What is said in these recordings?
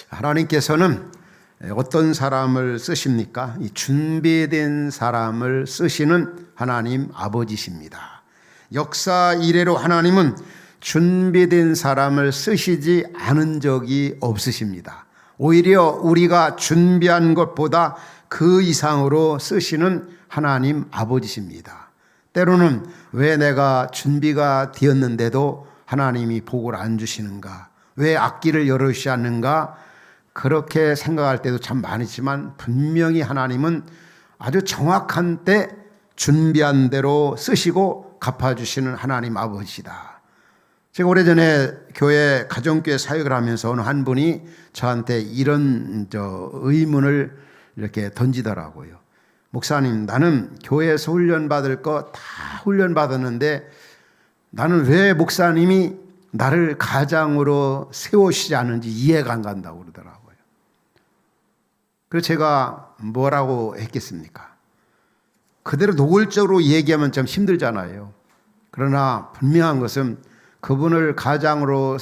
하나님께서는 어떤 사람을 쓰십니까? 이 준비된 사람을 쓰시는 하나님 아버지십니다. 역사 이래로 하나님은 준비된 사람을 쓰시지 않은 적이 없으십니다. 오히려 우리가 준비한 것보다 그 이상으로 쓰시는 하나님 아버지십니다. 때로는 왜 내가 준비가 되었는데도 하나님이 복을 안 주시는가? 왜 앞길을 열어주시는가? 그렇게 생각할 때도 참 많지만 분명히 하나님은 아주 정확한 때 준비한 대로 쓰시고 갚아주시는 하나님 아버지시다. 제가 오래전에 교회 가정교회 사역을 하면서 어느 한 분이 저한테 이런 의문을 이렇게 던지더라고요. 목사님, 나는 교회에서 훈련받을 거 다 훈련받았는데 나는 왜 목사님이 나를 가장으로 세우시지 않는지 이해가 안 간다고 그러더라고요. 그래서 제가 뭐라고 했겠습니까? 그대로 노골적으로 얘기하면 좀 힘들잖아요. 그러나 분명한 것은 그분을 가장으로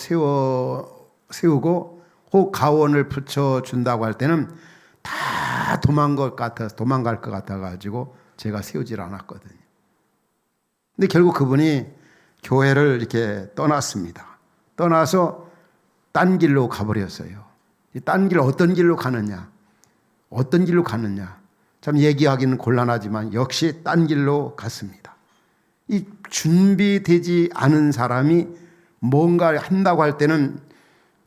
세우고 혹 가원을 붙여준다고 할 때는 다 도망갈 것 같아가지고 제가 세우질 않았거든요. 근데 결국 그분이 교회를 이렇게 떠났습니다. 떠나서 딴 길로 가버렸어요. 딴 길 어떤 길로 가느냐? 참 얘기하기는 곤란하지만 역시 딴 길로 갔습니다. 이 준비되지 않은 사람이 뭔가 한다고 할 때는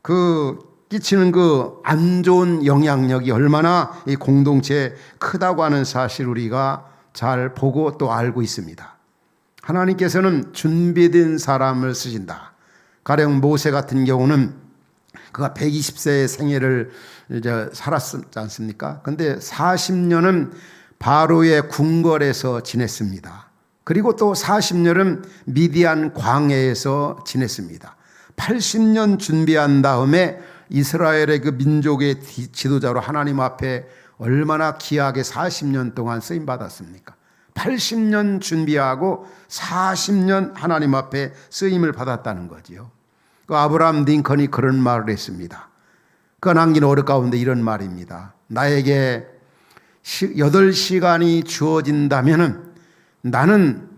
그 끼치는 그 안 좋은 영향력이 얼마나 이 공동체에 크다고 하는 사실 우리가 잘 보고 또 알고 있습니다. 하나님께서는 준비된 사람을 쓰신다. 가령 모세 같은 경우는 그가 120세의 생애를 이제 살았지 않습니까? 근데 40년은 바로의 궁궐에서 지냈습니다. 그리고 또 40년은 미디안 광야에서 지냈습니다. 80년 준비한 다음에 이스라엘의 그 민족의 지도자로 하나님 앞에 얼마나 귀하게 40년 동안 쓰임 받았습니까? 80년 준비하고 40년 하나님 앞에 쓰임을 받았다는 거지요. 그 아브라함 링컨이 그런 말을 했습니다. 그 남긴 어록 가운데 이런 말입니다. 나에게 8시간이 주어진다면은 나는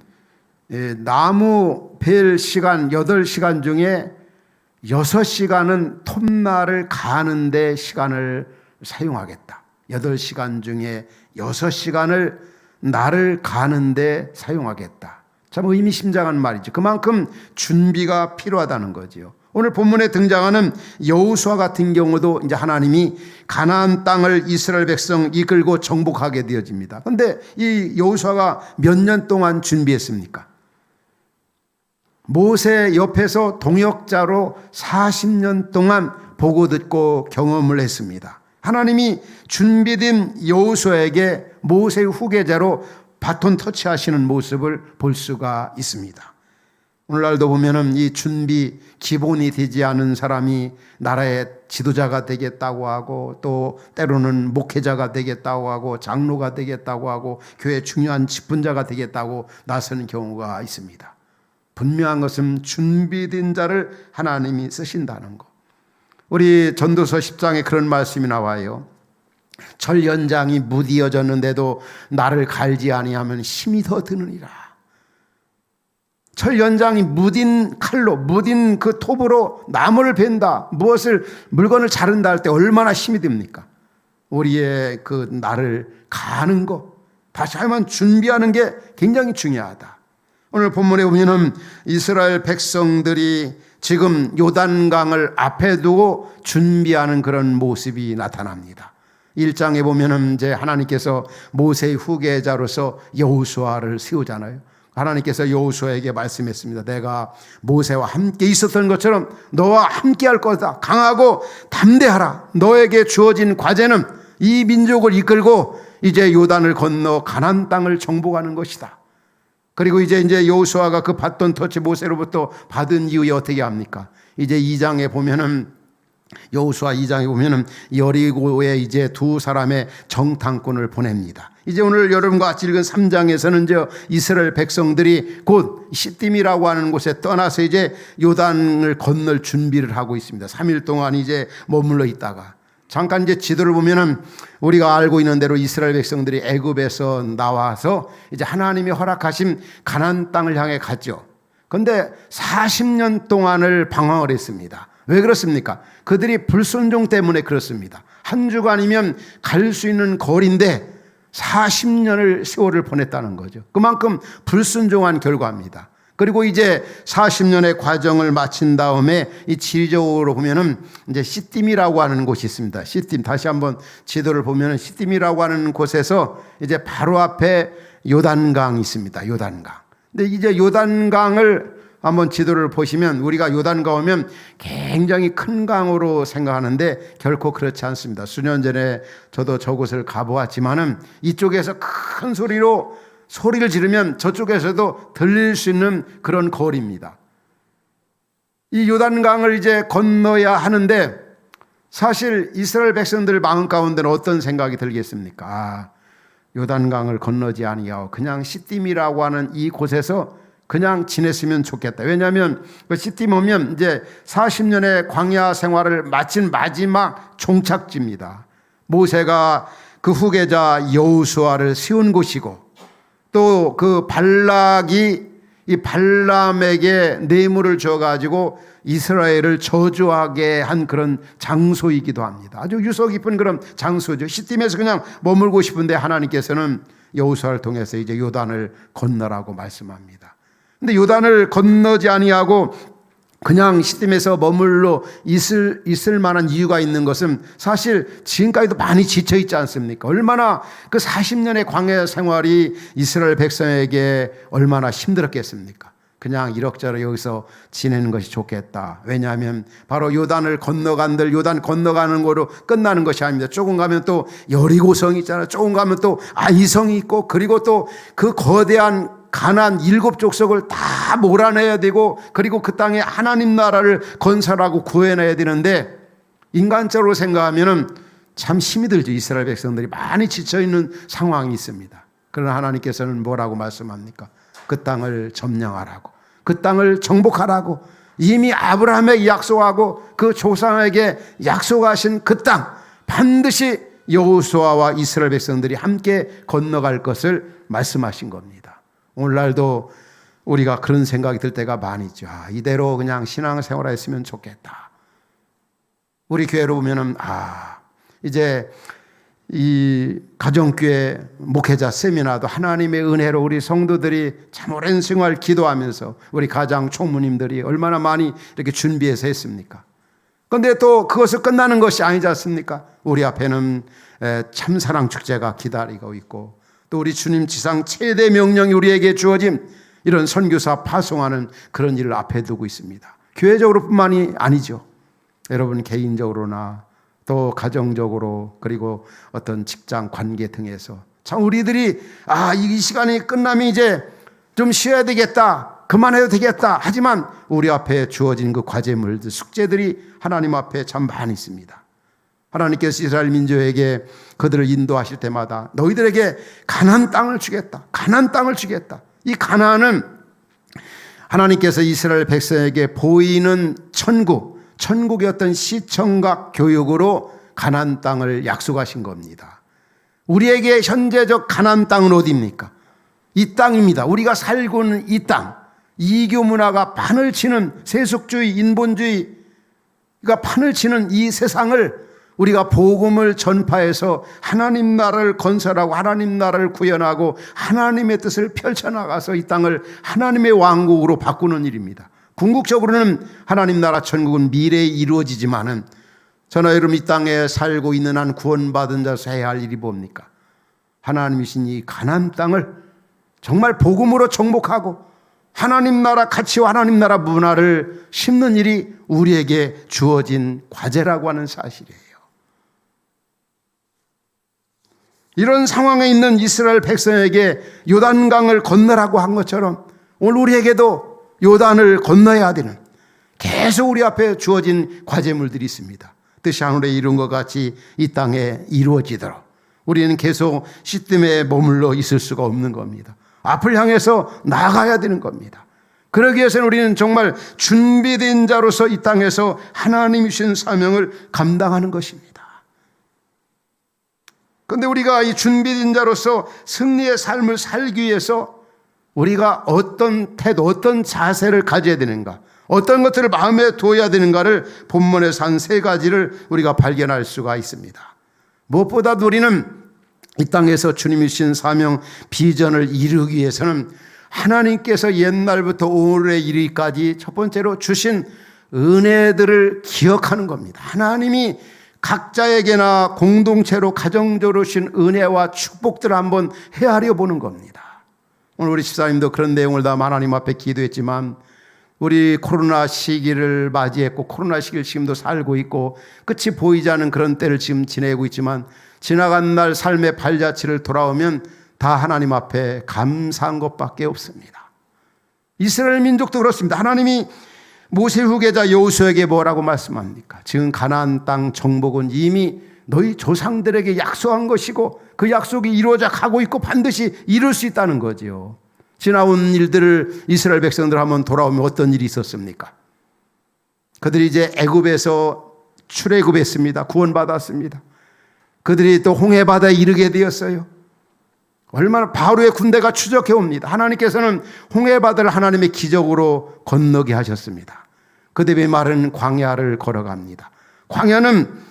나무 벨 시간 8시간 중에 6시간은 톱날을 가는데 시간을 사용하겠다. 8시간 중에 6시간을 나를 가는데 사용하겠다. 참 의미심장한 말이죠. 그만큼 준비가 필요하다는 거지요. 오늘 본문에 등장하는 여호수아 같은 경우도 이제 하나님이 가나안 땅을 이스라엘 백성 이끌고 정복하게 되어집니다. 그런데 이 여호수아가 몇 년 동안 준비했습니까? 모세 옆에서 동역자로 40년 동안 보고 듣고 경험을 했습니다. 하나님이 준비된 여호수아에게 모세의 후계자로 바톤 터치하시는 모습을 볼 수가 있습니다. 오늘날도 보면은 이 준비 기본이 되지 않은 사람이 나라의 지도자가 되겠다고 하고 또 때로는 목회자가 되겠다고 하고 장로가 되겠다고 하고 교회 중요한 직분자가 되겠다고 나서는 경우가 있습니다. 분명한 것은 준비된 자를 하나님이 쓰신다는 것. 우리 전도서 10장에 그런 말씀이 나와요. 철 연장이 무디어졌는데도 나를 갈지 아니하면 힘이 더 드느니라. 철 연장이 무딘 칼로 무딘 그 톱으로 나무를 벤다, 물건을 자른다 할 때 얼마나 힘이 듭니까? 우리의 그 나를 가는 것, 다시 한번 준비하는 게 굉장히 중요하다. 오늘 본문에 보면은 이스라엘 백성들이 지금 요단강을 앞에 두고 준비하는 그런 모습이 나타납니다. 1장에 보면은 이제 하나님께서 모세의 후계자로서 여호수아를 세우잖아요. 하나님께서 여호수아에게 말씀했습니다. 내가 모세와 함께 있었던 것처럼 너와 함께 할 거다. 강하고 담대하라. 너에게 주어진 과제는 이 민족을 이끌고 이제 요단을 건너 가나안 땅을 정복하는 것이다. 그리고 이제 여호수아가 그 받던 터치 모세로부터 받은 이후에 어떻게 합니까? 이제 2장에 보면은 여호수아 2장에 보면은 여리고에 이제 두 사람의 정탐꾼을 보냅니다. 이제 오늘 여러분과 같이 읽은 3장에서는 이제 이스라엘 백성들이 곧 시딤이라고 하는 곳에 떠나서 이제 요단을 건널 준비를 하고 있습니다. 3일 동안 이제 머물러 있다가 잠깐 이제 지도를 보면은 우리가 알고 있는 대로 이스라엘 백성들이 애굽에서 나와서 이제 하나님이 허락하신 가나안 땅을 향해 갔죠. 그런데 40년 동안을 방황을 했습니다. 왜 그렇습니까? 그들이 불순종 때문에 그렇습니다. 한 주간이면 갈 수 있는 거리인데 40년을 세월을 보냈다는 거죠. 그만큼 불순종한 결과입니다. 그리고 이제 40년의 과정을 마친 다음에 이 지리적으로 보면은 이제 시딤이라고 하는 곳이 있습니다. 시딤, 다시 한번 지도를 보면은 시딤이라고 하는 곳에서 이제 바로 앞에 요단강이 있습니다. 요단강. 근데 이제 요단강을 한번 지도를 보시면 우리가 요단강 오면 굉장히 큰 강으로 생각하는데 결코 그렇지 않습니다. 수년 전에 저도 저곳을 가보았지만은 이쪽에서 큰 소리로 소리를 지르면 저쪽에서도 들릴 수 있는 그런 거리입니다. 이 요단강을 이제 건너야 하는데 사실 이스라엘 백성들 마음 가운데는 어떤 생각이 들겠습니까? 요단강을 건너지 아니하고 그냥 시딤이라고 하는 이 곳에서 그냥 지냈으면 좋겠다. 왜냐하면 그 시딤 오면 이제 40년의 광야 생활을 마친 마지막 종착지입니다. 모세가 그 후계자 여호수아를 세운 곳이고 또 그 발락이 이 발람에게 뇌물을 줘가지고 이스라엘을 저주하게 한 그런 장소이기도 합니다. 아주 유서 깊은 그런 장소죠. 시딤에서 그냥 머물고 싶은데 하나님께서는 여호수아를 통해서 이제 요단을 건너라고 말씀합니다. 근데 요단을 건너지 아니하고 그냥 시딤에서 머물러 있을 만한 이유가 있는 것은 사실 지금까지도 많이 지쳐 있지 않습니까? 얼마나 그 40년의 광야 생활이 이스라엘 백성에게 얼마나 힘들었겠습니까? 그냥 이럭저럭 여기서 지내는 것이 좋겠다. 왜냐하면 바로 요단을 건너간들 요단 건너가는 거로 끝나는 것이 아닙니다. 조금 가면 또 여리고성이 있잖아요. 조금 가면 또 아이성이 있고 그리고 또 그 거대한 가나안 7족속을 다 몰아내야 되고 그리고 그 땅에 하나님 나라를 건설하고 구해내야 되는데 인간적으로 생각하면 참 힘이 들죠. 이스라엘 백성들이 많이 지쳐있는 상황이 있습니다. 그러나 하나님께서는 뭐라고 말씀합니까? 그 땅을 점령하라고, 그 땅을 정복하라고, 이미 아브라함에게 약속하고 그 조상에게 약속하신 그 땅 반드시 여호수아와 이스라엘 백성들이 함께 건너갈 것을 말씀하신 겁니다. 오늘날도 우리가 그런 생각이 들 때가 많이 있죠. 이대로 그냥 신앙생활 했으면 좋겠다. 우리 교회로 보면은 이제 이 가정교회 목회자 세미나도 하나님의 은혜로 우리 성도들이 참 오랜 생활 기도하면서 우리 가장 총무님들이 얼마나 많이 이렇게 준비해서 했습니까? 그런데 또 그것을 끝나는 것이 아니지 않습니까? 우리 앞에는 참사랑 축제가 기다리고 있고 또 우리 주님 지상 최대 명령이 우리에게 주어진 이런 선교사 파송하는 그런 일을 앞에 두고 있습니다. 교회적으로 뿐만이 아니죠. 여러분 개인적으로나 또 가정적으로 그리고 어떤 직장 관계 등에서 참 우리들이 이 시간이 끝나면 이제 좀 쉬어야 되겠다, 그만해도 되겠다 하지만 우리 앞에 주어진 그 과제물들, 숙제들이 하나님 앞에 참 많이 있습니다. 하나님께서 이스라엘 민족에게 그들을 인도하실 때마다 너희들에게 가나안 땅을 주겠다, 가나안 땅을 주겠다. 이 가나안은 하나님께서 이스라엘 백성에게 보이는 천국의 어떤 시청각 교육으로 가나안 땅을 약속하신 겁니다. 우리에게 현재적 가나안 땅은 어디입니까? 이 땅입니다. 우리가 살고 있는 이 땅, 이교 문화가 판을 치는 세속주의, 인본주의가 판을 치는 이 세상을 우리가 복음을 전파해서 하나님 나라를 건설하고 하나님 나라를 구현하고 하나님의 뜻을 펼쳐나가서 이 땅을 하나님의 왕국으로 바꾸는 일입니다. 궁극적으로는 하나님 나라 천국은 미래에 이루어지지만은 저나 여러분 이 땅에 살고 있는 한 구원받은 자서 해야 할 일이 뭡니까? 하나님이신 이 가나안 땅을 정말 복음으로 정복하고 하나님 나라 가치와 하나님 나라 문화를 심는 일이 우리에게 주어진 과제라고 하는 사실이에요. 이런 상황에 있는 이스라엘 백성에게 요단강을 건너라고 한 것처럼 오늘 우리에게도 요단을 건너야 되는 계속 우리 앞에 주어진 과제물들이 있습니다. 뜻이 하늘에 이룬 것 같이 이 땅에 이루어지도록 우리는 계속 시딤에 머물러 있을 수가 없는 겁니다. 앞을 향해서 나아가야 되는 겁니다. 그러기 위해서는 우리는 정말 준비된 자로서 이 땅에서 하나님이 주신 사명을 감당하는 것입니다. 그런데 우리가 이 준비된 자로서 승리의 삶을 살기 위해서 우리가 어떤 태도, 어떤 자세를 가져야 되는가, 어떤 것들을 마음에 두어야 되는가를 본문에서 한 3가지를 우리가 발견할 수가 있습니다. 무엇보다도 우리는 이 땅에서 주님이 주신 사명, 비전을 이루기 위해서는 하나님께서 옛날부터 오늘에 이르기까지 첫 번째로 주신 은혜들을 기억하는 겁니다. 하나님이 각자에게나 공동체로 가정적으로 주신 은혜와 축복들을 한번 헤아려 보는 겁니다. 오늘 우리 집사님도 그런 내용을 다 하나님 앞에 기도했지만 우리 코로나 시기를 맞이했고 코로나 시기를 지금도 살고 있고 끝이 보이지 않는 그런 때를 지금 지내고 있지만 지나간 날 삶의 발자취를 돌아오면 다 하나님 앞에 감사한 것밖에 없습니다. 이스라엘 민족도 그렇습니다. 하나님이 모세 후계자 여호수아에게 뭐라고 말씀합니까? 지금 가나안 땅 정복은 이미 너희 조상들에게 약속한 것이고 그 약속이 이루어져 가고 있고 반드시 이룰 수 있다는 거죠. 지나온 일들을 이스라엘 백성들 한번 돌아오면 어떤 일이 있었습니까? 그들이 이제 애굽에서 출애굽했습니다. 구원받았습니다. 그들이 또 홍해바다에 이르게 되었어요. 얼마나 바로의 군대가 추적해 옵니다. 하나님께서는 홍해바다를 하나님의 기적으로 건너게 하셨습니다. 그 다음에 마른 광야를 걸어갑니다. 광야는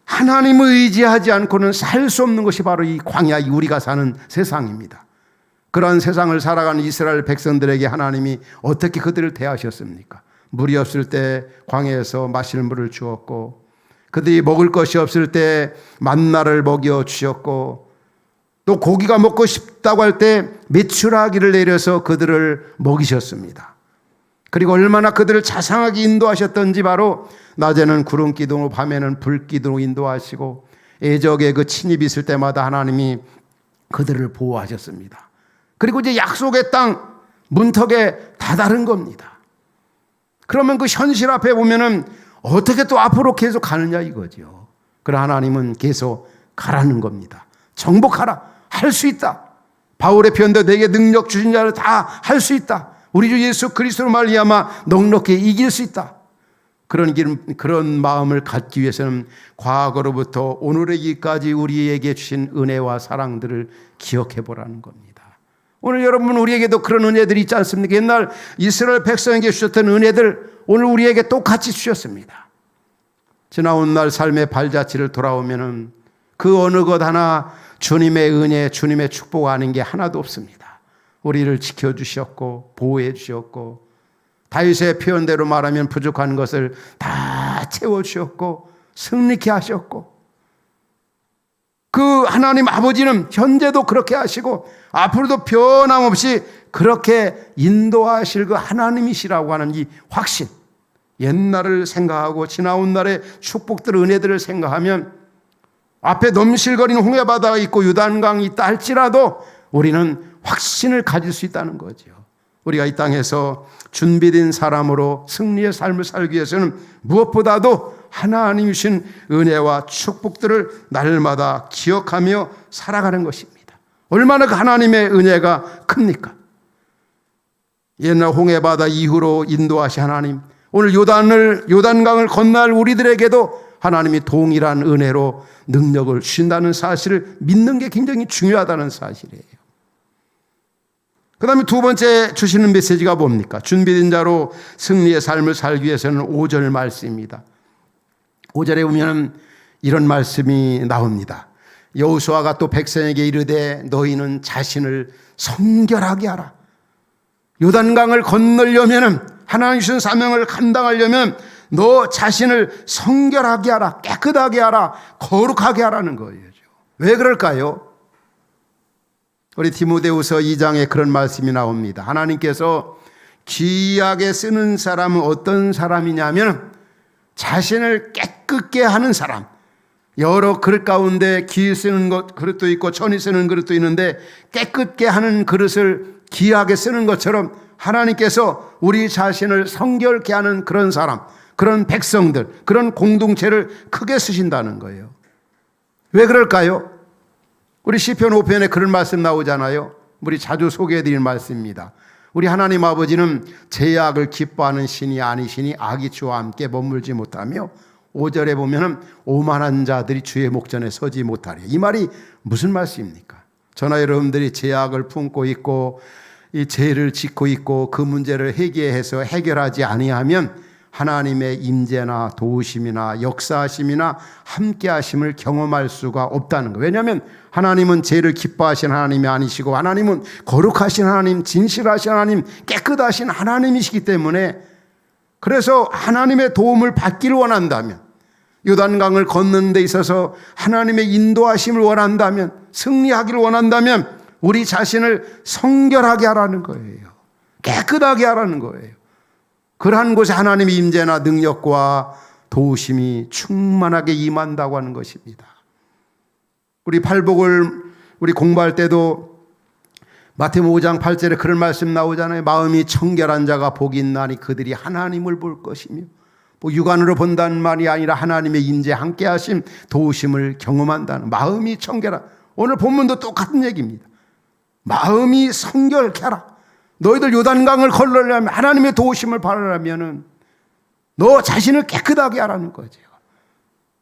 하나님을 의지하지 않고는 살 수 없는 것이 바로 이 광야, 우리가 사는 세상입니다. 그러한 세상을 살아가는 이스라엘 백성들에게 하나님이 어떻게 그들을 대하셨습니까? 물이 없을 때 광야에서 마실 물을 주었고 그들이 먹을 것이 없을 때 만나를 먹여 주셨고 또 고기가 먹고 싶다고 할 때 메추라기를 내려서 그들을 먹이셨습니다. 그리고 얼마나 그들을 자상하게 인도하셨던지 바로 낮에는 구름 기둥으로 밤에는 불 기둥으로 인도하시고 애적의 그 침입이 있을 때마다 하나님이 그들을 보호하셨습니다. 그리고 이제 약속의 땅 문턱에 다다른 겁니다. 그러면 그 현실 앞에 보면은 어떻게 또 앞으로 계속 가느냐 이거죠. 그러나 하나님은 계속 가라는 겁니다. 정복하라. 할 수 있다. 바울의 표현도 내게 능력 주신 자를 다 할 수 있다. 우리 주 예수 그리스도로 말미암아 넉넉히 이길 수 있다. 그런 마음을 갖기 위해서는 과거로부터 오늘의 일까지 우리에게 주신 은혜와 사랑들을 기억해 보라는 겁니다. 오늘 여러분 우리에게도 그런 은혜들이 있지 않습니까? 옛날 이스라엘 백성에게 주셨던 은혜들 오늘 우리에게 똑같이 주셨습니다. 지나온 날 삶의 발자취를 돌아오면은 그 어느 것 하나 주님의 은혜, 주님의 축복 아닌 게 하나도 없습니다. 우리를 지켜주셨고 보호해 주셨고 다윗의 표현대로 말하면 부족한 것을 다 채워주셨고 승리케 하셨고 그 하나님 아버지는 현재도 그렇게 하시고 앞으로도 변함없이 그렇게 인도하실 그 하나님이시라고 하는 이 확신, 옛날을 생각하고 지나온 날의 축복들, 은혜들을 생각하면 앞에 넘실거리는 홍해바다가 있고 요단강이 있다 할지라도 우리는 확신을 가질 수 있다는 거죠. 우리가 이 땅에서 준비된 사람으로 승리의 삶을 살기 위해서는 무엇보다도 하나님이 주신 은혜와 축복들을 날마다 기억하며 살아가는 것입니다. 얼마나 그 하나님의 은혜가 큽니까? 옛날 홍해바다 이후로 인도하신 하나님, 오늘 요단강을 건널 우리들에게도 하나님이 동일한 은혜로 능력을 주신다는 사실을 믿는 게 굉장히 중요하다는 사실이에요. 그 다음에 두 번째 주시는 메시지가 뭡니까? 준비된 자로 승리의 삶을 살기 위해서는 5절 말씀입니다. 5절에 보면 이런 말씀이 나옵니다. 여호수아가 또 백성에게 이르되 너희는 자신을 성결하게 하라. 요단강을 건너려면 하나님 주신 사명을 감당하려면 너 자신을 성결하게 하라, 깨끗하게 하라, 거룩하게 하라는 거예요. 왜 그럴까요? 우리 디모데후서 2장에 그런 말씀이 나옵니다. 하나님께서 귀하게 쓰는 사람은 어떤 사람이냐면 자신을 깨끗게 하는 사람. 여러 그릇 가운데 귀 쓰는 그릇도 있고 천이 쓰는 그릇도 있는데 깨끗게 하는 그릇을 귀하게 쓰는 것처럼 하나님께서 우리 자신을 성결케 하는 그런 사람, 그런 백성들, 그런 공동체를 크게 쓰신다는 거예요. 왜 그럴까요? 우리 시편 5편에 그런 말씀 나오잖아요. 우리 자주 소개해드릴 말씀입니다. 우리 하나님 아버지는 죄악을 기뻐하는 신이 아니시니 악이 주와 함께 머물지 못하며 5절에 보면은 오만한 자들이 주의 목전에 서지 못하리. 이 말이 무슨 말씀입니까? 저나 여러분들이 죄악을 품고 있고 이 죄를 짓고 있고 그 문제를 해결해서 해결하지 아니하면 하나님의 임재나 도우심이나 역사하심이나 함께하심을 경험할 수가 없다는 거예요. 왜냐하면 하나님은 죄를 기뻐하신 하나님이 아니시고 하나님은 거룩하신 하나님, 진실하신 하나님, 깨끗하신 하나님이시기 때문에 그래서 하나님의 도움을 받기를 원한다면 요단강을 걷는 데 있어서 하나님의 인도하심을 원한다면 승리하기를 원한다면 우리 자신을 성결하게 하라는 거예요. 깨끗하게 하라는 거예요. 그러한 곳에 하나님의 임재나 능력과 도우심이 충만하게 임한다고 하는 것입니다. 우리 팔복을 우리 공부할 때도 마태복음 5장 8절에 그런 말씀 나오잖아요. 마음이 청결한 자가 복이 있나니 그들이 하나님을 볼 것이며 뭐 육안으로 본다는 말이 아니라 하나님의 임재 함께하심 도우심을 경험한다는 마음이 청결한 오늘 본문도 똑같은 얘기입니다. 마음이 성결케 하라. 너희들 요단강을 걸으려면 하나님의 도우심을 받으려면 너 자신을 깨끗하게 하라는 거죠.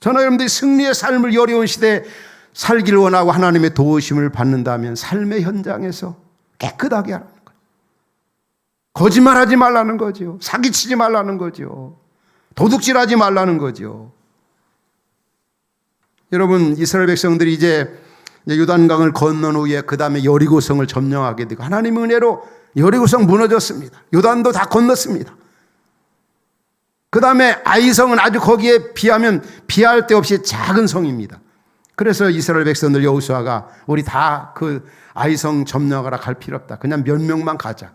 저는 여러분들이 승리의 삶을 이 어려운 시대에 살기를 원하고 하나님의 도우심을 받는다면 삶의 현장에서 깨끗하게 하라는 거예요. 거짓말하지 말라는 거죠. 사기치지 말라는 거죠. 도둑질하지 말라는 거죠. 여러분 이스라엘 백성들이 이제 요단강을 건넌 후에 그 다음에 여리고성을 점령하게 되고 하나님의 은혜로 여리고성 무너졌습니다. 요단도 다 건넜습니다. 그 다음에 아이성은 아주 거기에 비하면 비할 데 없이 작은 성입니다. 그래서 이스라엘 백성들 여호수아가 우리 다 그 아이성 점령하러 갈 필요 없다. 그냥 몇 명만 가자.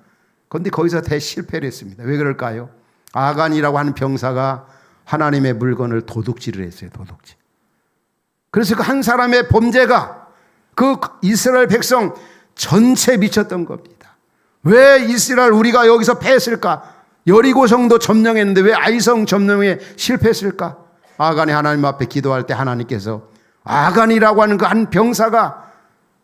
그런데 거기서 대실패를 했습니다. 왜 그럴까요? 아간이라고 하는 병사가 하나님의 물건을 도둑질을 했어요. 도둑질. 그래서 그 한 사람의 범죄가 그 이스라엘 백성 전체에 미쳤던 겁니다. 왜 이스라엘 우리가 여기서 패했을까? 여리고성도 점령했는데 왜 아이성 점령에 실패했을까? 아간이 하나님 앞에 기도할 때 하나님께서 아간이라고 하는 그 한 병사가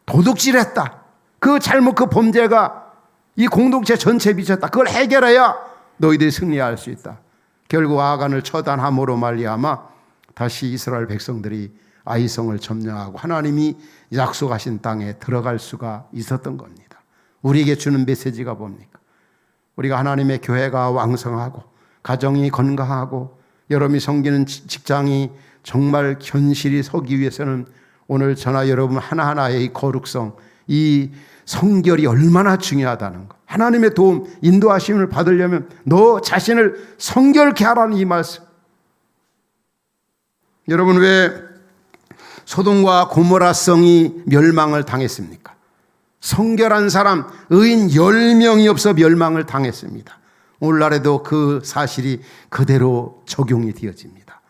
도둑질했다. 그 잘못 그 범죄가 이 공동체 전체에 미쳤다. 그걸 해결해야 너희들이 승리할 수 있다. 결국 아간을 처단함으로 말미암아 다시 이스라엘 백성들이 아이성을 점령하고 하나님이 약속하신 땅에 들어갈 수가 있었던 겁니다. 우리에게 주는 메시지가 뭡니까? 우리가 하나님의 교회가 왕성하고 가정이 건강하고 여러분이 섬기는 직장이 정말 견실히 서기 위해서는 오늘 저나 여러분 하나하나의 이 거룩성, 이 성결이 얼마나 중요하다는 것. 하나님의 도움, 인도하심을 받으려면 너 자신을 성결케 하라는 이 말씀. 여러분 왜 소돔과 고모라 성이 멸망을 당했습니까? 성결한 사람, 의인 10명이 없어 멸망을 당했습니다. 오늘날에도 그 사실이 그대로 적용이 되어집니다.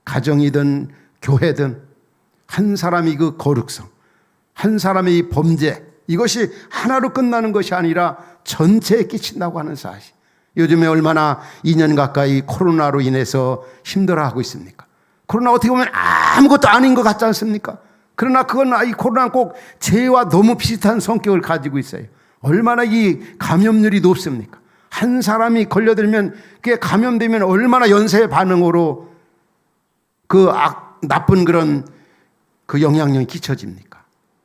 가정이든 교회든 한 사람이 그 거룩성, 한 사람의 이 범죄, 이것이 하나로 끝나는 것이 아니라 전체에 끼친다고 하는 사실. 요즘에 얼마나 2년 가까이 코로나로 인해서 힘들어하고 있습니까? 코로나 어떻게 보면 아무것도 아닌 것 같지 않습니까? 그러나 그건 이 코로나는 꼭 죄와 너무 비슷한 성격을 가지고 있어요. 얼마나 이 감염률이 높습니까? 한 사람이 걸려들면 그게 감염되면 얼마나 연쇄 반응으로 그 나쁜 그런 그 영향력이 끼쳐집니까?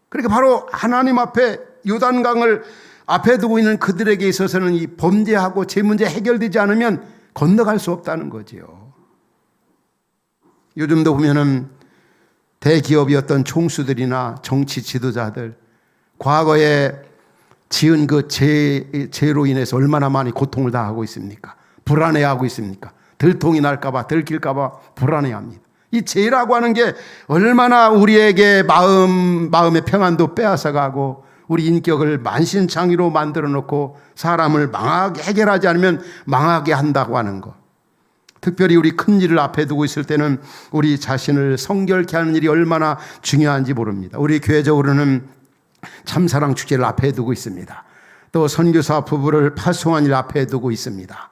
그러니까 바로 하나님 앞에 요단강을 앞에 두고 있는 그들에게 있어서는 이 범죄하고 죄 문제 해결되지 않으면 건너갈 수 없다는 거죠. 요즘도 보면은 대기업이었던 총수들이나 정치 지도자들 과거에 지은 그 죄로 인해서 얼마나 많이 고통을 당하고 있습니까? 불안해하고 있습니까? 들통이 날까봐 들킬까봐 불안해합니다. 이 죄라고 하는 게 얼마나 우리에게 마음의 평안도 빼앗아가고 우리 인격을 만신창이로 만들어 놓고 사람을 망하게 해결하지 않으면 망하게 한다고 하는 것. 특별히 우리 큰 일을 앞에 두고 있을 때는 우리 자신을 성결케 하는 일이 얼마나 중요한지 모릅니다. 우리 교회적으로는 참사랑 축제를 앞에 두고 있습니다. 또 선교사 부부를 파송한 일 앞에 두고 있습니다.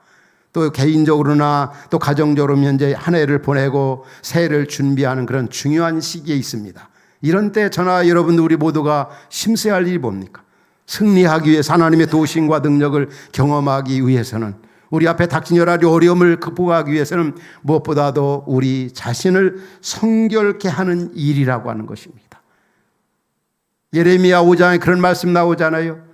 또 개인적으로나 또 가정적으로 현재 한 해를 보내고 새해를 준비하는 그런 중요한 시기에 있습니다. 이런 때 저나 여러분 우리 모두가 심세할 일이 뭡니까? 승리하기 위해서 하나님의 도우심과 능력을 경험하기 위해서는 우리 앞에 닥친 여러 가지 어려움을 극복하기 위해서는 무엇보다도 우리 자신을 성결케 하는 일이라고 하는 것입니다. 예레미야 5장에 그런 말씀 나오잖아요.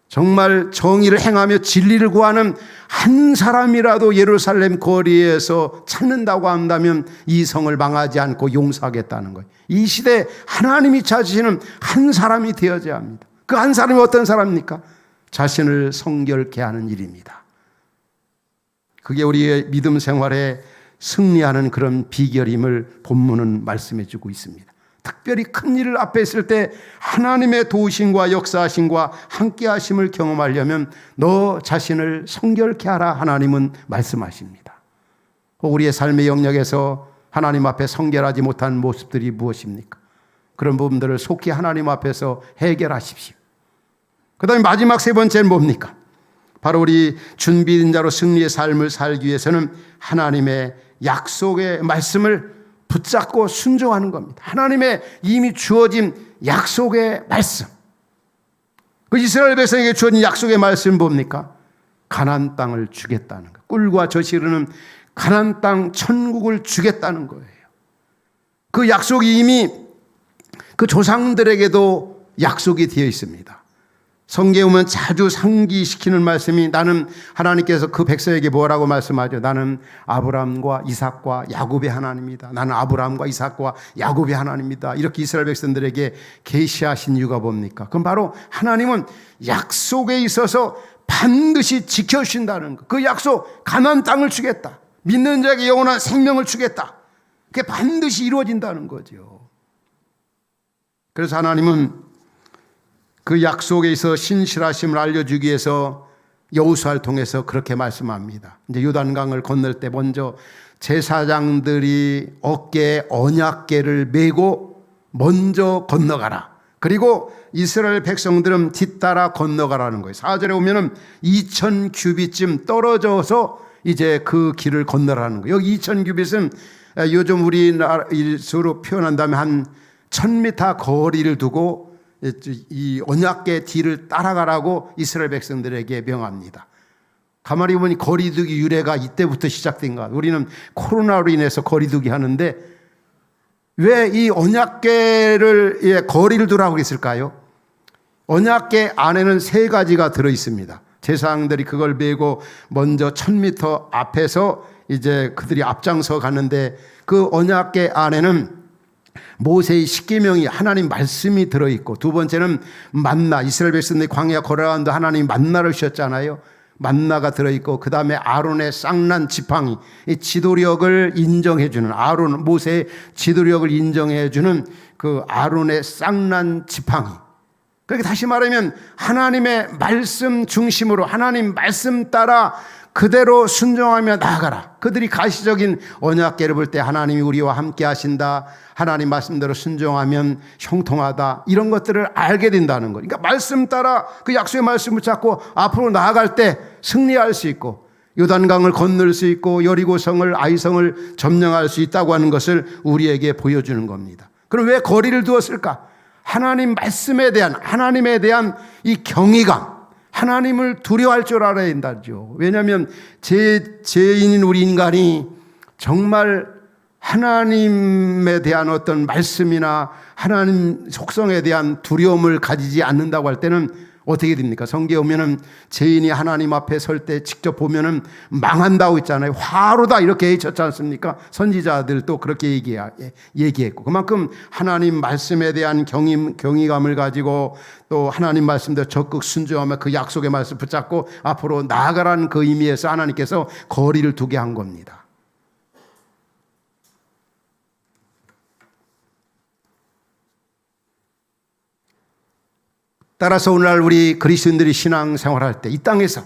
정말 정의를 행하며 진리를 구하는 한 사람이라도 예루살렘 거리에서 찾는다고 한다면 이 성을 망하지 않고 용서하겠다는 거예요. 이 시대에 하나님이 찾으시는 한 사람이 되어져야 합니다. 그 한 사람이 어떤 사람입니까? 자신을 성결케 하는 일입니다. 그게 우리의 믿음 생활에 승리하는 그런 비결임을 본문은 말씀해 주고 있습니다. 특별히 큰 일을 앞에 있을 때 하나님의 도우심과 역사하심과 함께 하심을 경험하려면 너 자신을 성결케 하라 하나님은 말씀하십니다. 우리의 삶의 영역에서 하나님 앞에 성결하지 못한 모습들이 무엇입니까? 그런 부분들을 속히 하나님 앞에서 해결하십시오. 그 다음에 마지막 세 번째는 뭡니까? 바로 우리 준비된 자로 승리의 삶을 살기 위해서는 하나님의 약속의 말씀을 붙잡고 순종하는 겁니다. 하나님의 이미 주어진 약속의 말씀. 그 이스라엘 백성에게 주어진 약속의 말씀은 뭡니까? 가나안 땅을 주겠다는 것. 꿀과 젖이 흐르는 가나안 땅 천국을 주겠다는 거예요. 그 약속이 이미 그 조상들에게도 약속이 되어 있습니다. 성경에 보면 자주 상기시키는 말씀이 나는 하나님께서 그 백성에게 뭐라고 말씀하죠? 나는 아브라함과 이삭과 야곱의 하나님이다. 나는 아브라함과 이삭과 야곱의 하나님이다. 이렇게 이스라엘 백성들에게 계시하신 이유가 뭡니까? 그럼 바로 하나님은 약속에 있어서 반드시 지켜주신다는 것. 그 약속 가나안 땅을 주겠다. 믿는 자에게 영원한 생명을 주겠다. 그게 반드시 이루어진다는 거죠. 그래서 하나님은 그 약속에 있어 신실하심을 알려주기 위해서 여호수아를 통해서 그렇게 말씀합니다. 이제 요단강을 건널 때 먼저 제사장들이 어깨에 언약궤를 메고 먼저 건너가라. 그리고 이스라엘 백성들은 뒤따라 건너가라는 거예요. 4절에 보면은 2000규빗쯤 떨어져서 이제 그 길을 건너라는 거예요. 여기 2000규빗은 요즘 우리나라로 표현한다면 한 1000m 거리를 두고 이 언약궤 뒤를 따라가라고 이스라엘 백성들에게 명합니다. 가만히 보니 거리두기 유래가 이때부터 시작된 것. 우리는 코로나로 인해서 거리두기 하는데 왜 이 언약궤를 거리를 두라고 했을까요? 언약궤 안에는 세 가지가 들어 있습니다. 제사장들이 그걸 메고 먼저 1000m 앞에서 이제 그들이 앞장서 가는데 그 언약궤 안에는 모세의 십계명이 하나님 말씀이 들어있고 두 번째는 만나 이스라엘 백성들이 광야 걸어가는데 하나님이 만나를 주셨잖아요. 만나가 들어있고 그 다음에 아론의 쌍난 지팡이 이 지도력을 인정해주는 아론 모세의 지도력을 인정해주는 그 아론의 쌍난 지팡이. 그렇게 다시 말하면 하나님의 말씀 중심으로 하나님 말씀 따라 그대로 순종하며 나아가라. 그들이 가시적인 언약궤를 볼 때 하나님이 우리와 함께 하신다. 하나님 말씀대로 순종하면 형통하다. 이런 것들을 알게 된다는 거예요. 그러니까 말씀 따라 그 약속의 말씀을 잡고 앞으로 나아갈 때 승리할 수 있고 요단강을 건널 수 있고 여리고성을 아이성을 점령할 수 있다고 하는 것을 우리에게 보여주는 겁니다. 그럼 왜 거리를 두었을까? 하나님 말씀에 대한 하나님에 대한 이 경외감 하나님을 두려워할 줄 알아야 된다죠. 왜냐하면 죄인인 우리 인간이 정말 하나님에 대한 어떤 말씀이나 하나님 속성에 대한 두려움을 가지지 않는다고 할 때는 어떻게 됩니까? 성경에 보면은 죄인이 하나님 앞에 설 때 직접 보면은 망한다고 있잖아요. 화로다 이렇게 외쳤지 않습니까? 선지자들도 그렇게 얘기했고 그만큼 하나님 말씀에 대한 경외감을 가지고 또 하나님 말씀대로 적극 순종하며 그 약속의 말씀 붙잡고 앞으로 나아가라는 그 의미에서 하나님께서 거리를 두게 한 겁니다. 따라서 오늘날 우리 그리스도인들이 신앙생활할 때 이 땅에서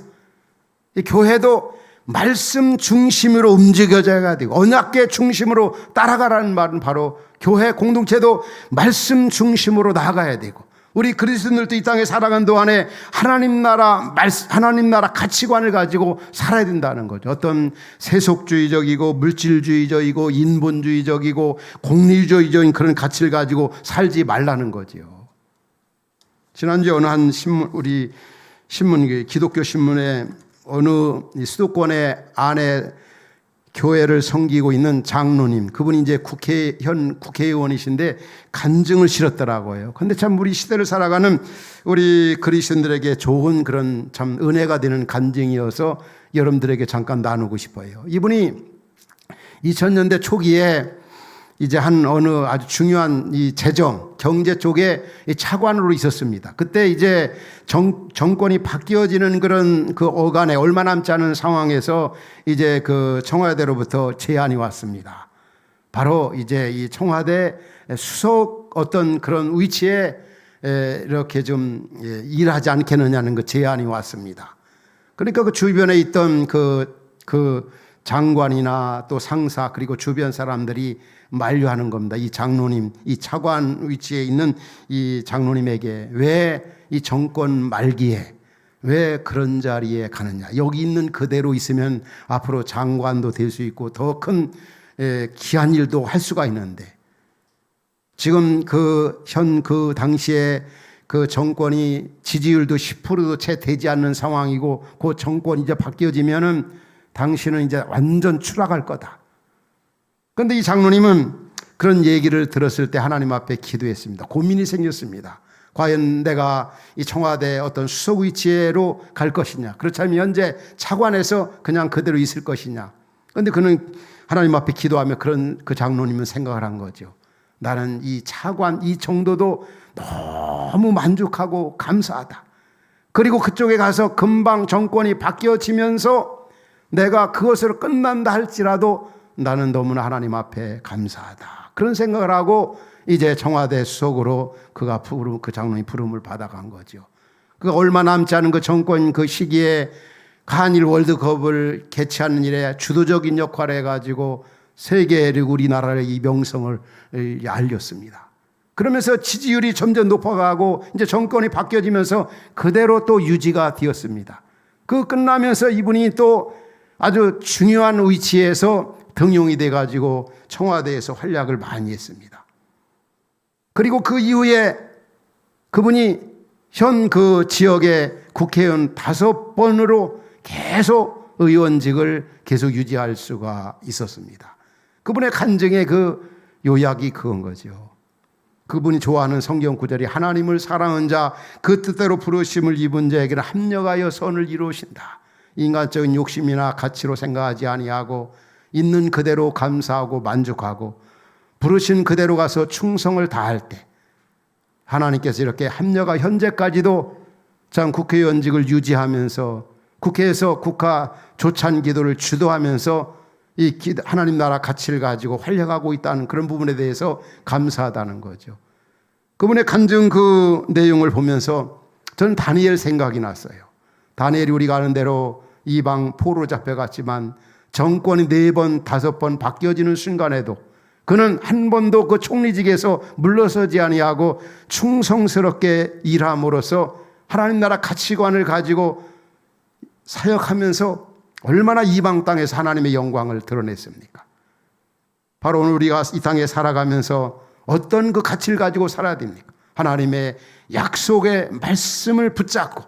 이 교회도 말씀 중심으로 움직여져야 되고 언약궤 중심으로 따라가라는 말은 바로 교회 공동체도 말씀 중심으로 나아가야 되고 우리 그리스도인들도 이 땅에 살아가는 동안에 하나님 나라 가치관을 가지고 살아야 된다는 거죠. 어떤 세속주의적이고 물질주의적이고 인본주의적이고 공리주의적인 그런 가치를 가지고 살지 말라는 거죠. 지난주에 어느 한 신문, 우리 신문, 기독교 신문에 어느 수도권의 안에 교회를 섬기고 있는 장로님, 그분이 이제 현 국회의원이신데 간증을 실었더라고요. 근데 참 우리 시대를 살아가는 우리 그리스도인들에게 좋은 그런 참 은혜가 되는 간증이어서 여러분들에게 잠깐 나누고 싶어요. 이분이 2000년대 초기에 이제 한 어느 아주 중요한 이 재정, 경제 쪽에 차관으로 있었습니다. 그때 이제 정권이 바뀌어지는 그런 그 어간에 얼마 남지 않은 상황에서 이제 그 청와대로부터 제안이 왔습니다. 바로 이제 이 청와대 수석 어떤 그런 위치에 이렇게 좀 일하지 않겠느냐는 그 제안이 왔습니다. 그러니까 그 주변에 있던 그 장관이나 또 상사 그리고 주변 사람들이 만류하는 겁니다. 이 장로님, 이 차관 위치에 있는 이 장로님에게 왜 이 정권 말기에 왜 그런 자리에 가느냐. 여기 있는 그대로 있으면 앞으로 장관도 될 수 있고 더 큰 귀한 일도 할 수가 있는데 지금 그 당시에 그 정권이 지지율도 10%도 채 되지 않는 상황이고 그 정권이 이제 바뀌어지면은 당신은 이제 완전 추락할 거다. 그런데 이 장로님은 그런 얘기를 들었을 때 하나님 앞에 기도했습니다. 고민이 생겼습니다. 과연 내가 이 청와대 어떤 수석 위치로 갈 것이냐, 그렇지 않으면 현재 차관에서 그냥 그대로 있을 것이냐. 그런데 그는 하나님 앞에 기도하며 그 장로님은 생각을 한 거죠. 나는 이 차관 이 정도도 너무 만족하고 감사하다. 그리고 그쪽에 가서 금방 정권이 바뀌어지면서 내가 그것으로 끝난다 할지라도 나는 너무나 하나님 앞에 감사하다. 그런 생각을 하고 이제 청와대 수석으로 그 장로님 부름을 받아간 거죠. 그 얼마 남지 않은 그 정권 그 시기에 한일 월드컵을 개최하는 일에 주도적인 역할을 해가지고 세계에 우리나라의 이 명성을 알렸습니다. 그러면서 지지율이 점점 높아가고 이제 정권이 바뀌어지면서 그대로 또 유지가 되었습니다. 그 끝나면서 이분이 또 아주 중요한 위치에서 등용이 돼가지고 청와대에서 활약을 많이 했습니다. 그리고 그 이후에 그분이 현 그 지역의 국회의원 5번으로 계속 의원직을 계속 유지할 수가 있었습니다. 그분의 간증의 그 요약이 그건 거죠. 그분이 좋아하는 성경 구절이 하나님을 사랑한 자 그 뜻대로 부르심을 입은 자에게는 합력하여 선을 이루신다. 인간적인 욕심이나 가치로 생각하지 아니하고 있는 그대로 감사하고 만족하고 부르신 그대로 가서 충성을 다할 때 하나님께서 이렇게 합력하 현재까지도 참 국회의원직을 유지하면서 국회에서 국가 조찬 기도를 주도하면서 이 하나님 나라 가치를 가지고 활약하고 있다는 그런 부분에 대해서 감사하다는 거죠. 그분의 간증 그 내용을 보면서 저는 다니엘 생각이 났어요. 다니엘이 우리가 아는 대로 이방 포로 잡혀갔지만 정권이 4번, 5번 바뀌어지는 순간에도 그는 한 번도 그 총리직에서 물러서지 아니하고 충성스럽게 일함으로써 하나님 나라 가치관을 가지고 사역하면서 얼마나 이방 땅에서 하나님의 영광을 드러냈습니까? 바로 오늘 우리가 이 땅에 살아가면서 어떤 그 가치를 가지고 살아야 됩니까? 하나님의 약속의 말씀을 붙잡고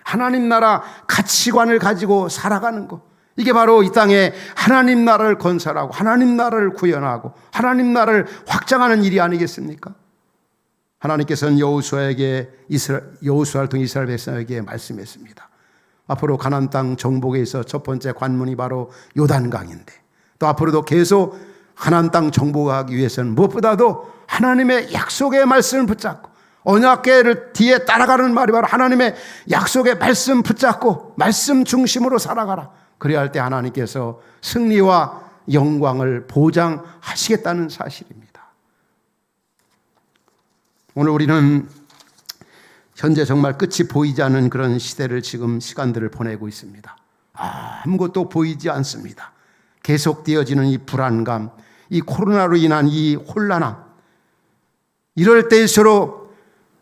하나님 나라 가치관을 가지고 살아가는 것. 이게 바로 이 땅에 하나님 나라를 건설하고 하나님 나라를 구현하고 하나님 나라를 확장하는 일이 아니겠습니까? 하나님께서는 여호수아를 통해 이스라엘 백성에게 말씀했습니다. 앞으로 가나안 땅 정복에 있어 첫 번째 관문이 바로 요단강인데 또 앞으로도 계속 가나안 땅 정복하기 위해서는 무엇보다도 하나님의 약속의 말씀을 붙잡고 언약궤를 뒤에 따라가는 말이 바로 하나님의 약속의 말씀 붙잡고 말씀 중심으로 살아가라. 그래야 할 때 하나님께서 승리와 영광을 보장하시겠다는 사실입니다. 오늘 우리는 현재 정말 끝이 보이지 않는 그런 시대를 지금 시간들을 보내고 있습니다. 아무것도 보이지 않습니다. 계속되어지는 이 불안감, 이 코로나로 인한 이 혼란함, 이럴 때일수록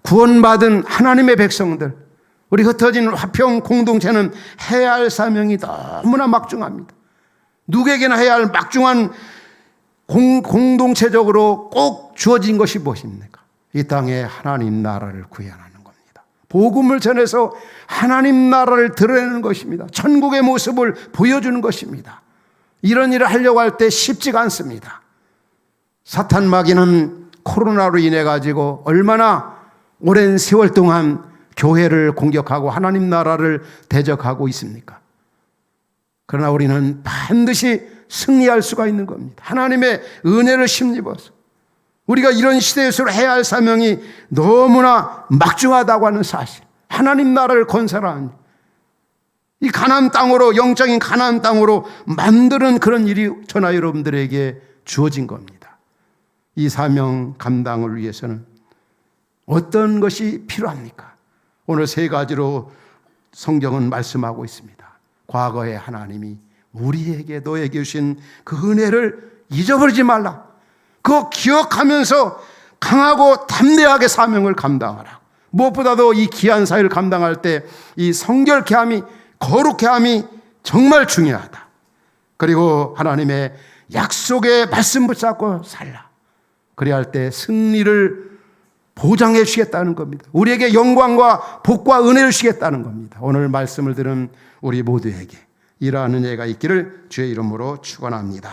구원받은 하나님의 백성들, 우리 흩어진 화평 공동체는 해야 할 사명이 너무나 막중합니다. 누구에게나 해야 할 막중한 공동체적으로 꼭 주어진 것이 무엇입니까? 이 땅에 하나님 나라를 구현하는 겁니다. 복음을 전해서 하나님 나라를 드러내는 것입니다. 천국의 모습을 보여주는 것입니다. 이런 일을 하려고 할 때 쉽지가 않습니다. 사탄 마귀는 코로나로 인해 가지고 얼마나 오랜 세월 동안 교회를 공격하고 하나님 나라를 대적하고 있습니까? 그러나 우리는 반드시 승리할 수가 있는 겁니다. 하나님의 은혜를 힘입어서 우리가 이런 시대에서 해야 할 사명이 너무나 막중하다고 하는 사실, 하나님 나라를 건설하는 이 가나안 땅으로, 영적인 가나안 땅으로 만드는 그런 일이 저나 여러분들에게 주어진 겁니다. 이 사명 감당을 위해서는 어떤 것이 필요합니까? 오늘 세 가지로 성경은 말씀하고 있습니다. 과거에 하나님이 우리에게 너에게 주신 그 은혜를 잊어버리지 말라. 그거 기억하면서 강하고 담대하게 사명을 감당하라. 무엇보다도 이 귀한 사역을 감당할 때 이 성결케 함이, 거룩케 함이 정말 중요하다. 그리고 하나님의 약속의 말씀 붙잡고 살라. 그래야 할 때 승리를 보장해 주시겠다는 겁니다. 우리에게 영광과 복과 은혜를 주시겠다는 겁니다. 오늘 말씀을 들은 우리 모두에게 이러한 은혜가 있기를 주의 이름으로 축원합니다.